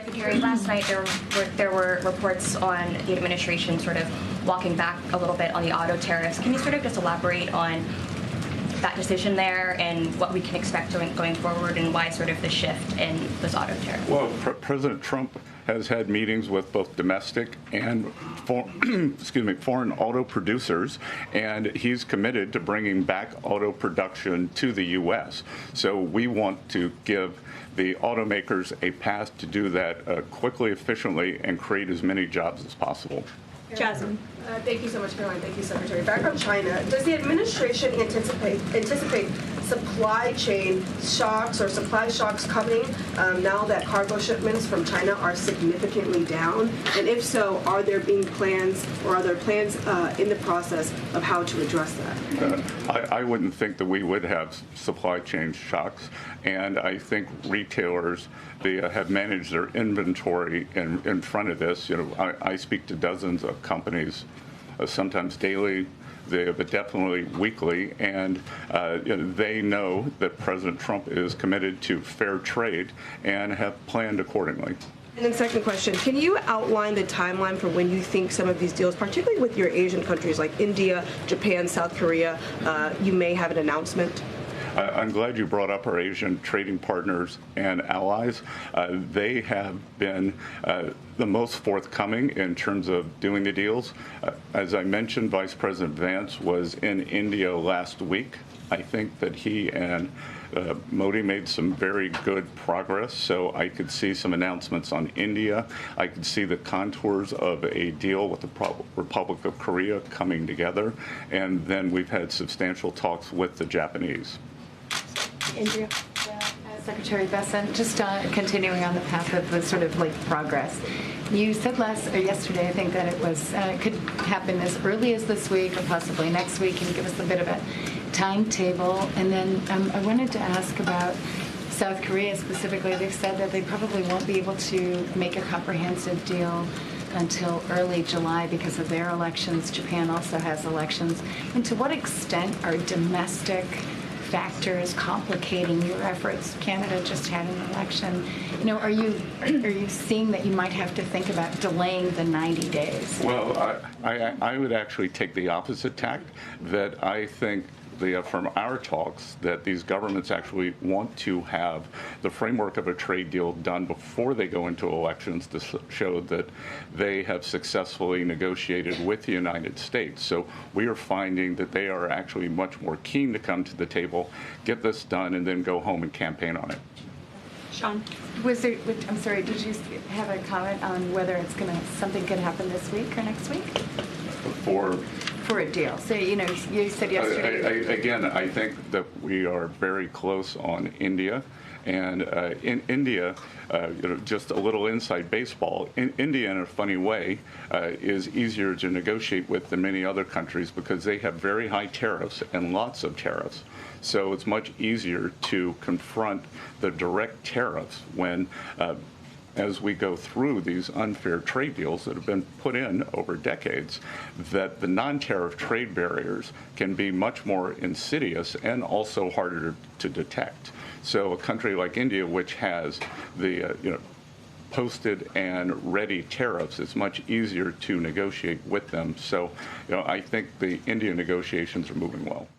Secretary, last night there were reports on the administration sort of walking back a little bit on the auto tariffs. Can you sort of just elaborate on that decision there and what we can expect going forward, and why sort of the shift in those auto tariffs? Well, President Trump has had meetings with both domestic and foreign auto producers, and he's committed to bringing back auto production to the U.S. So we want to give the automakers a path to do that quickly, efficiently, and create as many jobs as possible. Jasmine. Thank you so much, Caroline. Thank you, Secretary. Back on China, does the administration anticipate supply chain shocks or supply shocks coming now that cargo shipments from China are significantly down? And if so, are there plans in the process of how to address that? I wouldn't think that we would have supply chain shocks, and I think retailers have managed their inventory in front of this. You know, I speak to dozens of companies, sometimes daily, but definitely weekly, and they know that President Trump is committed to fair trade and have planned accordingly. And then second question, can you outline the timeline for when you think some of these deals, particularly with your Asian countries like India, Japan, South Korea, you may have an announcement? I'm glad you brought up our Asian trading partners and allies. They have been the most forthcoming in terms of doing the deals. As I mentioned, Vice President Vance was in India last week. I think that he and Modi made some very good progress, so I could see some announcements on India. I could see the contours of a deal with the Republic of Korea coming together, and then we've had substantial talks with the Japanese. Andrea. Secretary Bessent, just continuing on the path of the sort of like progress. You said yesterday, I think, that it was could happen as early as this week or possibly next week. Can you give us a bit of a timetable? And then I wanted to ask about South Korea specifically. They've said that they probably won't be able to make a comprehensive deal until early July because of their elections. Japan also has elections. And to what extent are domestic factors complicating your efforts? Canada just had an election. You know, are you seeing that you might have to think about delaying the 90 days? Well, I would actually take the opposite tack, that I think from our talks that these governments actually want to have the framework of a trade deal done before they go into elections to show that they have successfully negotiated with the United States. So we are finding that they are actually much more keen to come to the table, get this done, and then go home and campaign on it. Sean. I'm sorry, did you have a comment on whether something could happen this week or next week? For a deal. So, you know, you said yesterday. Again, I think that we are very close on India. And in India, just a little inside baseball, India, in a funny way, is easier to negotiate with than many other countries because they have very high tariffs and lots of tariffs. So it's much easier to confront the direct tariffs when as we go through these unfair trade deals that have been put in over decades, that the non-tariff trade barriers can be much more insidious and also harder to detect. So a country like India, which has the posted and ready tariffs, it's much easier to negotiate with them. So I think the India negotiations are moving well.